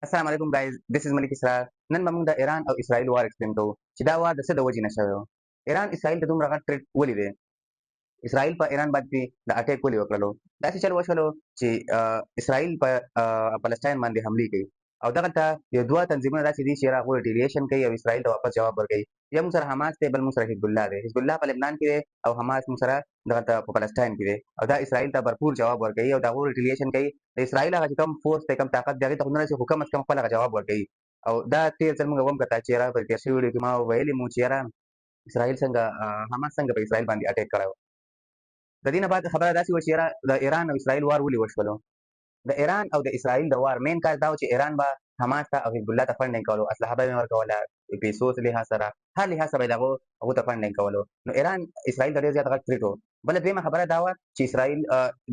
السلام علیکم guys, this is ملک اسرار. نن به موږ د ایران او اسرائیل وار ایکسپلین کوو چې دا وار د څه د وجې نه شوی و. ایران اسرائیل ته دومره غټ ټریډ ولې دی؟ اسرائیل په ایران باندې د اټیک ولې وکړلو؟ داسې چل وشولو چې اسرائیل په فلسطین باندې حملې کوي او دغه ته یو دوه تنظیمونه داسې دي چې هغوی ریټیلیشن کوي او اسرائیل ته واپس جواب ورکوي. یو موږ سره حماس دی، بل موږ سره حزب الله دی. حزب الله په لبنان کې دی او حماس موږ سره دغه ته په فلسطین کې دی او دا اسرائیل ته بھرپور جواب ورکوي او د هغو ریټیلیشن کوي. د اسرائیل هغه چې کوم فورس دی، کوم طاقت دی، هغې ته خو نه رسي، خو کم از کم خپل هغه جواب ورکوي. او دا تېر ځل موږ وکتل چې یاره په تېر شوي ویډیو کې ما ویلي مو چې یاره اسرائیل څنګه حماس څنګه په اسرائیل باندې اټیک کړی و. د دې نه بعد خبره داسې وه چې یاره د ایران او اسرائیل وار ولې وشولو؟ د ایران او د اسرائیل د وار مین کار دا و چې ایران به حماس ته او حزب الله ته فنډینګ کولو، اسلحه به یې ورکوله، پیسو لحاظ سره هر لحاظ سره به یې هغو ته فنډینګ کولو. نو ایران اسرائیل ته ډېر زیات غټ ټریټ و. بله دویمه خبره دا وه چې اسرائیل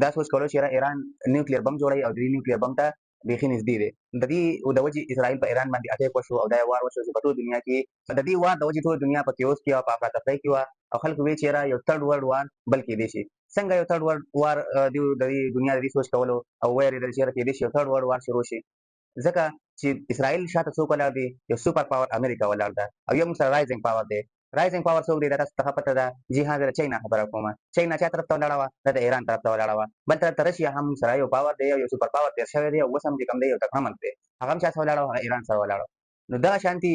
دا سوچ کولو چې یاره ایران نیوکلیر بم جوړوي او د دې نیوکلیر بم ته بیخي نږدې دی. د دې د وجې اسرائیل په ایران باندې اټیک وشو او دا یو وار وشو چې په ټول دنیا کې د دې وار د وجې ټول دنیا په کیوس کې او په افراتفرۍ کې وه او خلکو ویل چې یاره یو تھرډ ورلډ وار بل کېدی شي. څنګه یو تھرډ ورلډ وار د دنیا د دې سوچ کولو او ویرېدل چې یاره کېدی شي یو تھرډ ورلډ وار شروع شي؟ ځکه چې اسرائیل شاته څوک ولاړ دی؟ یو سوپر پاور امریکا ولاړ ده او یو موږ سره رایزنګ پاور دی. رایزنګ پاور څوک دی؟ دا تاسو ته پته ده. جی ها، زه د چاینا خبره کوم. چاینا چا طرف ته ولاړه وه؟ دا د ایران طرف ته ولاړه وه. بل طرف ته رشیا هم موږ سره یو پاور دی، یو سوپر پاور تېر شوی دی او اوس هم چې کوم دی یو تکامل دی، هغه هم چا سره ولاړه وه؟ هغه ایران سره ولاړه. نو دغه شانتي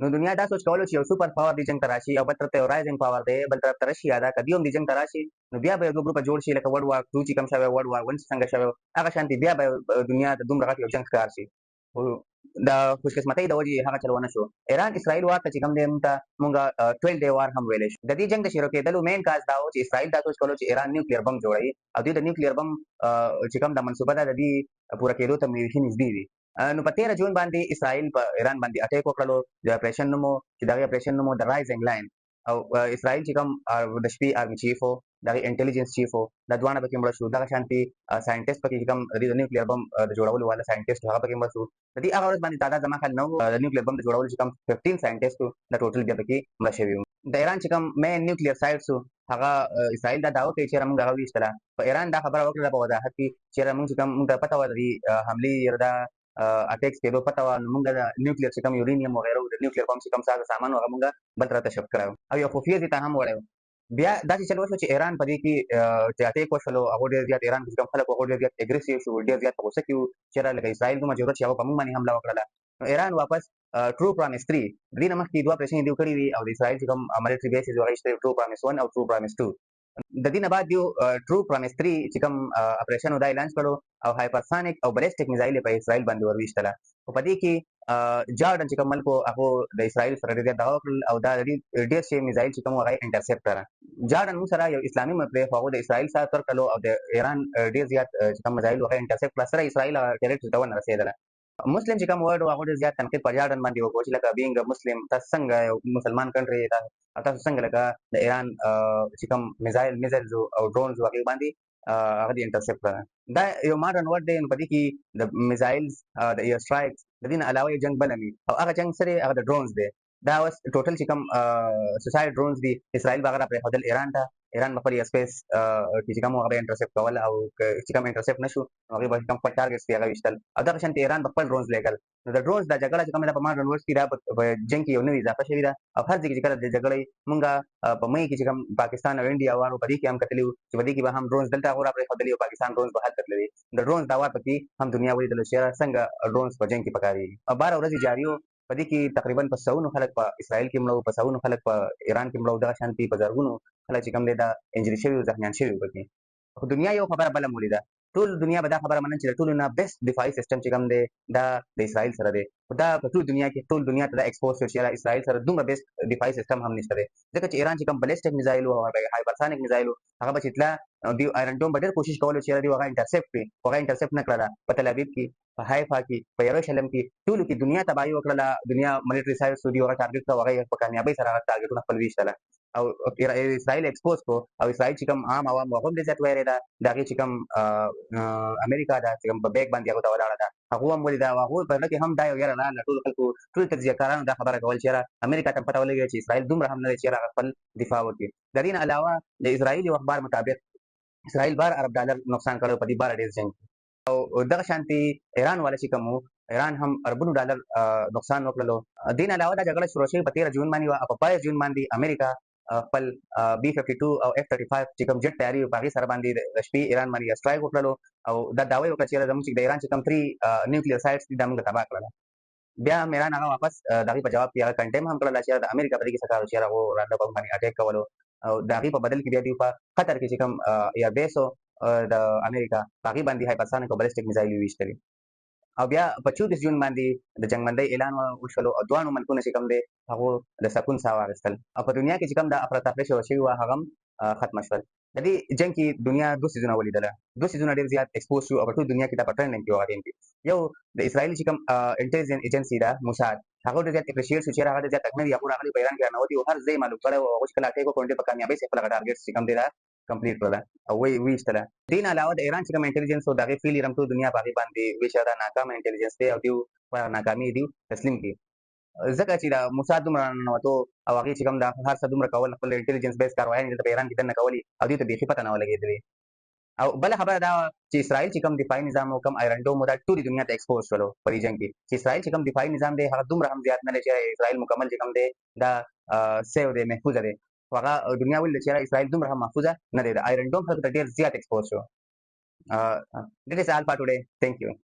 نو دنیا دا سوچ کولو چې یو سوپر پاور دې جنګ ته راشي او بل طرف ته یو رایزنګ پاور دی، بل طرف ته رشیا ده، که دوی هم دې جنګ ته راشي نو بیا به یو دوه ګروپه جوړ شي لکه ورلډ وار 2 چې کوم شوی، ورلډ وار 1 چې څنګه شوی، هغه شانتي بیا به دنیا ته دومره غټ یو جنګ ښکار شي. د خوشقسمتۍ د وجې هغه چل ونه شو. ایران اسرائیل وار ته چې کوم دی مونږ 12 ډے وار هم ویلی شو. د دې جنګ د شروع کېدلو مین کاز دا و چې اسرائیل دا سوچ کولو چې ایران نیوکلیر بم جوړوي او دوی د نیوکلیر بم چې کوم د منصوبه ده د دې پوره کېدو ته بیخي نږدې دي. نو په 13 جون باندې اسرائیل په ایران باندې اټیک وکړلو. د اپریشن نوم چې د هغې اپریشن نوم د رایزنګ لاین او اسرائیل چې کوم د شپې آرمي چیف و، د هغې انټیلیجنس چیف و، دا دواړه پکې مړه شو. دغه شانتي ساینټسټ پکې چې کوم د نیوکلیر بم د جوړولو والا ساینټسټ هغه پکې مړه شو. د دې هغه ورځ باندې تعداد زما خیال نه و. د نیوکلیر بم د جوړولو چې کوم 15 ساینټسټ وو دا ټوټل بیا پکې مړه شوي وو. د ایران چې کوم مین نیوکلیر سایټس وو هغه اسرائیل دا دعوه کوي چې موږ هغه ویشتله. په ایران دا خبره وکړله په وضاحت کې چې موږ چې کوم موږ ته پته وه د دې حملې دا اټیکس کېدو پته وه، نو موږ د نیوکلیر چې کوم یورینیم وغیره د نیوکلیر بم چې کوم ساز سامان و هغه موږ بل طرف ته شفټ کړی او یو خفیه ځای ته هم وړی و. بیا داسې چل وشو چې ایران په دې کې چې اټیک وشولو هغو ډېر زیات ایران کې چې کوم خلک وو هغو ډېر زیات اګریسیو شو، ډېر زیات په غوسه کې وو چې یاره لکه اسرائیل دومره ضرورت چې هغو په موږ باندې حمله وکړله. نو ایران واپس ټرو پرامس 3 د دې نه مخکې دوه اپریشنې دوی کړي وي او د اسرائیل چې کوم ملټري بیسز هغه یې ټرو پرامس 1 او ټرو پرامس 2. د دې نه بعد یو ټرو پرامس 3 چې کوم اپریشن و دا یې لانچ کړو او هایپرسانیک او بلیسټیک میزایل یې په اسرائیل باندې ورویشتله. خو په دې کې جارډن چې کوم ملک و هغو د اسرائیل سره ډېر زیات دعوه وکړل او دا د دې ډېر شي میزایل چې کوم و هغه یې انټرسپټ کړه. جارډن موږ سره یو اسلامي ملک دی خو هغو د اسرائیل سره تر کړلو او د ایران ډېر زیات چې کوم میزایل و هغه یې انټرسپټ کړه، سره اسرائیل هغه ټریټوري ته ونه رسېدله. مسلم چې کوم ورډ و هغو ډېر زیات تنقید په جارډن باندې وکړو چې لکه بینګ مسلم تاسو څنګه یو مسلمان کنټري او تاسو څنګه لکه د ایران چې کوم میزایلز او ډرونز و هغې باندې هغه دې انټرسپټ کړه. دا یو ماډرن ورډ دی. نو په دې کې د میزایلز د ایر سټرایکس د دې نه علاوه یې جنګ بله وي او هغه جنګ څه دی؟ هغه د ډرونز دی. دا اوس ټوټل چې کوم سوسایډ ډرونز دي اسرائیل به هغه راپرېښودل ایران ته. ایران به خپل ایئر سپیس کې چې کوم هغه به انټرسپټ کول او چې کوم انټرسپټ نه شو نو هغې به کوم خپل ټارګېټس دي هغه ویشتل او دغه شانتې ایران به خپل ډرونز لېږل. نو د ډرونز دا جګړه چې کومه ده په ماډرن ورلډ کې دا په جنګ کې یو نوې اضافه شوې ده او هر ځای کې چې کله د جګړې مونږ په مۍ کې چې کوم پاکستان او انډیا وار و په دې کې هم کتلي وو چې په دې کې به هم ډرونز دلته هغو راپرېښودلي او پاکستان ډرونز به هلته تللي. د ډرونز دا وار پکې هم دنیا ولیدله چې یاره څنګه ډرونز په جنګ کې پکارېږي. 12 ورځې جاري وو. په دې کې تقریبا په سوونو خلک په اسرائیل کې مړه وو، په سوونو خلک په ایران کې مړه وو، دغه شانتې په زرګونو خلک چې کوم دی دا انجري شوي وو، زخمیان شوي وو پکې. خو دنیا یو خبره بله هم ولیده. ټول دنیا به دا خبره منل چې د ټولو نه بیسټ دفاعي سیسټم چې کوم دی دا د اسرائیل سره دی. خو دا په ټول دنیا کې ټول دنیا ته دا ایکسپوز شو چې یاره اسرائیل سره دومره بیسټ دفاعي سیسټم هم نشته دی. ځکه چې ایران چې کوم بلیسټیک میزایل و او هایپرسانیک میزایل و هغه به چې تله دوی آیرن ډوم به ډېر کوشش کولو چې یاره دوی هغه انټرسپټ کړي خو هغه انټرسپټ نه کړله. په تل ابیب کې، په حیفا کې، په یروشلم کې، ټولو کې دنیا تباهي وکړله. دنیا ملټري سایټس و دوی هغه ټارګېټ کړه او هغه یې په کامیابۍ سره هغه ټارګېټونه خپل ویشتله او اسرائیل ایکسپوز کړو او اسرائیل چې کوم عام عوام هغه هم ډېر زیات ویرېده. د هغې چې کوم امریکا ده چې کوم په بیک باندې هغو ته ولاړه ده هغو هم ولیده او هغو په زړه کې هم دا یو یاره راغله ټولو خلکو ټولو تجزیهکارانو دا خبره کول چې یاره امریکا ته هم پته ولګېده چې اسرائیل دومره هم نه دی چې یاره هغه خپل دفاع وکړي. د دې نه علاوه د اسرائیل یو اخبار مطابق اسرائیل 12 ارب ډالر نقصان کړی په دې 12 ډیز جنګ کې. او دغه شانتي ایران والا چې کوم ایران هم اربونو ډالر نقصان وکړلو. دین علاوه دا جګړه شروع شوې په 13 جون باندې او په 22 جون باندې امریکا خپل بي 52 او اف 35 چې کوم جټ تیاری په هغه سره باندې د شپې ایران باندې سټرایک وکړلو او دا داوی وکړ چې زموږ د ایران چې کوم 3 نیوکلیر سایټس دي دا موږ تباه کړل. بیا ایران هغه واپس دغه په جواب کې هغه کنټیم هم کړل چې د امریکا په دې کې څه کار چې هغه راند باندې اٹیک کولو او دغه په بدل کې بیا دی په قطر کې چې کوم ایر بیس د امریکا هغه باندې هایپرسونیک او بالستیک میزایل ویشتل. او بیا په 24 جون باندې د جنگ بندۍ اعلان وشولو او دوه ملکونو چې کوم دی هغه د سکون ساه واخیستل او په دنیا کې چې کوم د افراتفری شوی و هغه ختم شول. د دې جنگ کې دنیا دوه سيزونه ولیدله، دوه سيزونه ډېر زیات ایکسپوز شو او په ټول دنیا کې دا په ټرندینګ کې وغورځېد. یو د اسرایل چې کوم انټيليجنس ایجنسی دا موساد هغه ډېر زیات اپریشیټ شو چې هغه ډېر زیات تکمیل یا راغلي په ایران کې رانوتی او هر ځای معلوم کړو او اوس کله ټیکو کونډه په کامیابی سره خپل ټارګټ چې کوم دی دا کمپلیټ کړل او ویشتله. دین علاوه د ایران چې کوم انټيليجنس او دغه فیل رم ټول دنیا باندې باندې ویشره ناکام انټيليجنس دی او دیو په ناکامي دی تسلیم کی. ځکه چې دا موساد دومره نوته او هغه چې کوم دا هر څه دومره کول خپل انټيليجنس بیس کاروایي د ایران کې دنه کولی او دې ته به خپل نه ولګېدلې. او بل خبره دا چې اسرائیل چې کوم دفاعي نظام او کوم آیرن ډوم دا ټول دنیا ته ایکسپوز شول په دې جنگ کې چې اسرائیل چې کوم دفاعي نظام دی هغه دومره هم زیات نه لري چې اسرائیل مکمل چې کوم دی دا سیو دی محفوظ دی. هغه دنیا ول چې اسرائیل دومره هم محفوظ نه دی. د آیرن ډوم هغه ډیر زیات ایکسپوز شو. This is all for today. Thank you.